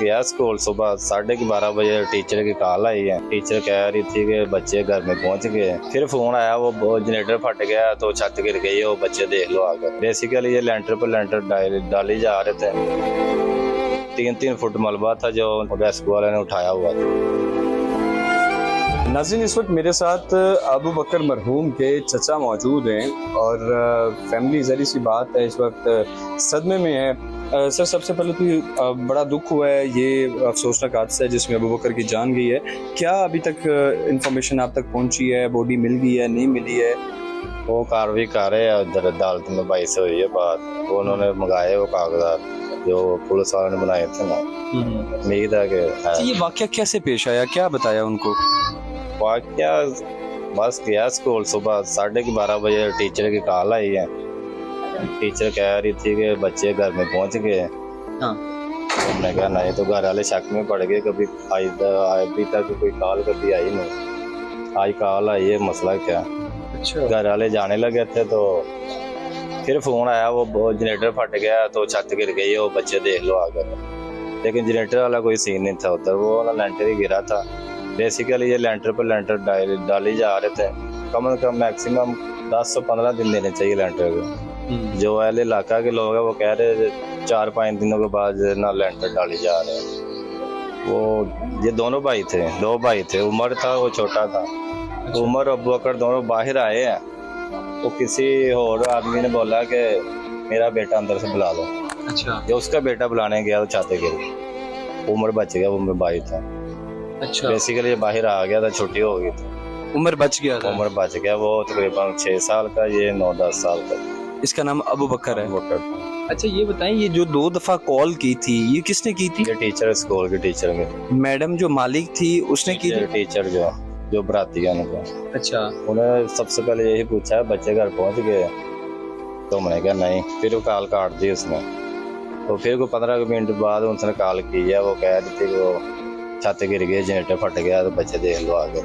गया स्कूल सुबह 12:30 बजे टीचर की कॉल आई है। टीचर कह रही थी कि बच्चे घर में पहुंच गए। फिर फोन आया वो जनरेटर फट गया तो छत गिर गई है, वो बच्चे देख लो आकर। बेसिकली ये लेंटर पर लेंटर डाली जा रहे थे। 3-3 फुट मलबा था जो रेस्क्यू वाले ने उठाया हुआ था। नाज़रीन, इस वक्त मेरे साथ अबू बकर मरहूम के चचा मौजूद हैं और फैमिली ज़री सी बात है, इस वक्त सदमे में है। सर, सबसे पहले तो बड़ा दुख हुआ है, ये अफसोसनाक हादसा है जिसमें अबू बकर की जान गई है। क्या अभी तक इंफॉर्मेशन आप तक पहुंची है? बॉडी मिल गई है, नहीं मिली है? वो कार्रवाई कर रहे हैं उधर अदालत में 22 से हुई है बात। वो उन्होंने मंगाए वो कागजात जो पुलिस वालों ने बनाए थे ना। उम्मीद है कि ये वाक़या कैसे पेश आया, क्या बताया उनको? वाकया बस गया स्कूल सुबह 12:30 बजे टीचर की कॉल आई है। टीचर कह रही थी कि बच्चे घर में पहुंच गए। हाँ। हमने कहा नहीं, तो घर वाले शक में पड़ गए। कभी अभी तक कोई कॉल कभी आई नहीं। आज कॉल आई है, मसला क्या? अच्छा। घर वाले जाने लगे थे तो फिर फोन आया वो जनरेटर फट गया तो छत गिर गई है, वो बच्चे देख लो आकर। लेकिन जनरेटर वाला कोई सीन नहीं था उधर, वो वाला लेंटर ही गिरा था। बेसिकली ये लेंटर पर लेंटर डाली जा रहे थे। कम से कम मैक्सिमम 10 से 15 दिन देने चाहिए लेंटर को। जो वाले इलाका के लोग हैं वो कह रहे 4-5 दिनों के बाद ना लेंटर डाली जा रहे हैं। वो ये दोनों भाई थे, 2 भाई थे। उमर था, वो छोटा था। तो उमर अबू बकर दोनों बाहर आए हैं। तो किसी और आदमी ने बोला कि मेरा बेटा अंदर से बुला लो। अच्छा। जो उसका बेटा बुलाने गया तो छाते गिर, उमर बच गया। वो मेरा भाई था। अच्छा। बेसिकली बाहर आ गया था, छुट्टी हो गई थी। उम्र बच गया था? उम्र बच गया। वो तकरीबन 6 साल का, ये 9-10 साल का। इसका नाम अबू बकर है? बकर। अच्छा, ये बताएं, ये जो 2 दफा कॉल की थी, ये किसने की थी? ये टीचर, स्कूल की टीचर में मैडम जो मालिक थी उसने की थी? टीचर जो बराती है उनको। अच्छा। उन्होंने सबसे पहले यही पूछा बच्चे घर पहुंच गए। तो मैंने कहा नहीं। फिर वो कॉल काट दी उसने। तो फिर को 15 मिनट बाद उसने कॉल की है। वो कह रही थी वो छत गिर गई, जनरेटर फट गया तो बच्चे देख लो आगे।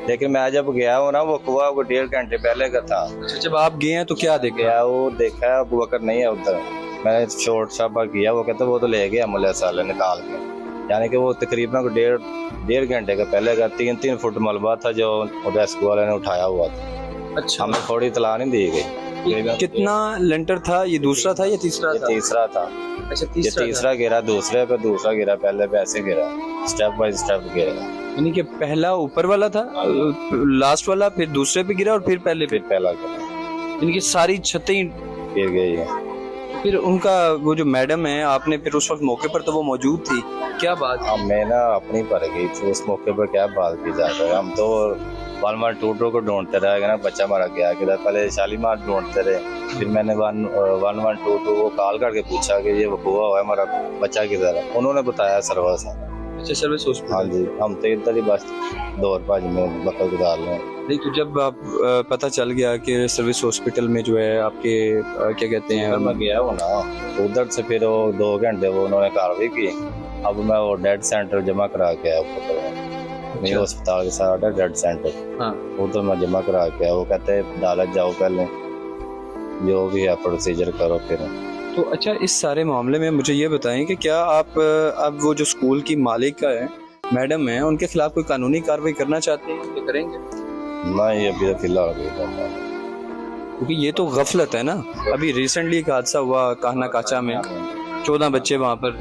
लेकिन मैं जब गया हूँ ना, वो कुआ वो 1.5 घंटे पहले का था। अच्छा, जब आप गए हैं तो क्या देखा? गया वो देखा अबू बकर नहीं है उधर। मैंने शॉर्ट छापा किया, वो कहते वो तो ले गया एम्बुलेंस वाले निकाल के। यानी कि वो तकरीबन 1.5 घंटे का पहले का 3-3 फुट मलबा था जो रेस्क्यू वाले ने उठाया हुआ था। अच्छा। हमें थोड़ी इतला नहीं दी गई। कितना लेंटर था? ये दूसरा था या तीसरा था? तीसरा था। अच्छा, ये तीसरा गिरा दूसरे पे, दूसरा गिरा पहले पे, ऐसे गिरा स्टेप बाय स्टेप गिरा। यानी कि पहला ऊपर वाला था, लास्ट वाला फिर दूसरे पे गिरा और फिर पहले पे? फिर पहला गिरा। यानी कि सारी छतें गिर गई है। फिर उनका वो जो मैडम है, आपने फिर उस वक्त मौके पर तो वो मौजूद थी, क्या बात? मैं ना अपनी पर गई थी उस मौके पर, क्या बात की जाता है। हम तो 112 को ढूंढते रहे ना, बच्चा मारा गया किधर। पहले शालीमार ढूंढते रहे, फिर मैंने 1122 को कॉल करके पूछा कि ये वकूआ हुआ है, हमारा बच्चा किधर है। उन्होंने बताया सर्विस। अच्छा, सर्विस हॉस्पिटल। हाँ जी, हम तो इधर ही बस दौड़ भाज में बकर गुजार रहे हैं। नहीं, तो जब आप पता चल गया कि सर्विस हॉस्पिटल में जो है आपके क्या कहते हैं, मैं गया हूँ ना उधर से, फिर वो 2 घंटे वो उन्होंने कार्रवाई की। अब मैं वो डेड सेंटर जमा करा के आया। मेरे अस्पताल के साथ है डेड सेंटर। हाँ। उधर मैं जमा करा के आया। वो कहते हैं अदालत जाओ पहले, जो भी है प्रोसीजर करो फिर। तो अच्छा, इस सारे मामले में मुझे ये बताएं कि क्या आप अब वो जो स्कूल की मालिक का है, मैडम है, उनके खिलाफ कोई कानूनी कार्रवाई करना चाहते हैं कि करेंगे? नहीं, अभी तो फिलहाल क्योंकि ये तो गफलत है ना। अभी रिसेंटली एक हादसा हुआ काहना काचा में, 14 बच्चे वहाँ पर।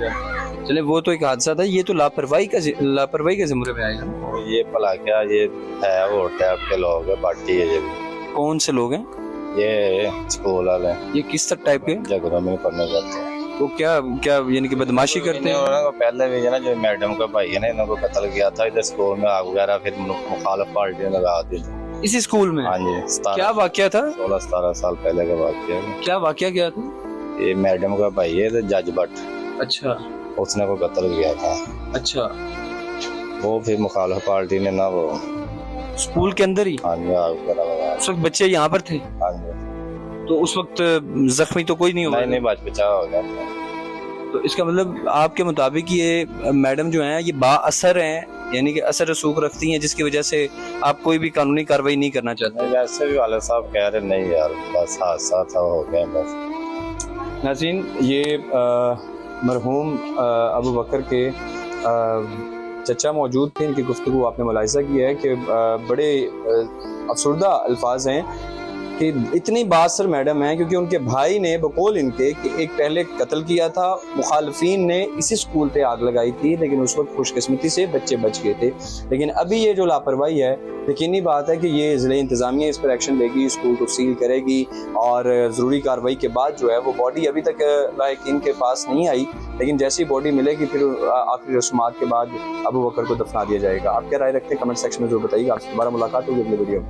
चले, वो तो एक हादसा था, ये तो लापरवाही के ज़िम्मे में आएगा। ये भला क्या, ये है वो टाइप के लोग है, पार्टी है। ये कौन से लोग हैं? ये स्कूल वाले। ये किस टाइप के? झगड़ों में पढ़ने जाते हैं। वो क्या यानी कि बदमाशी करते हैं? उन्होंने पहले भी ना जो मैडम का भाई है ना, इनको कत्ल किया था इधर स्कूल में, आग वगैरह फिर मुखालिफ पार्टी ने लगा दी। इसी स्कूल में? हाँ जी। क्या वाकया था? 16-17 साल पहले का वाकया। क्या वाकया क्या था? ये मैडम का भाई है जज भट्ट। अच्छा। उसने को कत्ल किया था। अच्छा। वो फिर मुखालिफ पार्टी ने ना वो स्कूल के अंदर ही? हाँ जी, आग वगैरह लगा। उस वक्त बच्चे यहाँ पर थे? हाँ जी। तो उस वक्त जख्मी तो कोई नहीं हुआ? नहीं, बचा हो गया। तो इसका मतलब आपके मुताबिक ये मैडम जो है ये बाअसर हैं, यानी कि असर रसूख रखती हैं, जिसकी वजह से आप कोई भी कानूनी कार्रवाई नहीं करना चाहते? वैसे भी वाले साहब कह रहे नहीं यार, बस हादसा था, हो गया बस। नाज़रीन, ये मरहूम अबू बकर के चचा मौजूद थे। इनकी गुफ्तगू आपने मुलाहिज़ा किया है कि बड़े अफसरदा अल्फाज हैं कि इतनी बासर मैडम है क्योंकि उनके भाई ने बकौल इनके कि एक पहले कत्ल किया था, मुखालफीन ने इसी स्कूल पे आग लगाई थी, लेकिन उस वक्त खुशकिस्मती से बच्चे बच गए थे। लेकिन अभी ये जो लापरवाही है, यकीनी बात है कि ये ज़िले इंतज़ामिया इस पर एक्शन लेगी, स्कूल को सील करेगी और ज़रूरी कार्रवाई के बाद जो है वो बॉडी अभी तक लाइक इनके पास नहीं आई, लेकिन जैसी बॉडी मिलेगी फिर आखिरी रस्मात के बाद अबू बकर को दफना दिया जाएगा। आप क्या राय रखते हैं कमेंट सेक्शन में जो बताइएगा। आपसे दोबारा मुलाकात होगी अगले वीडियो में।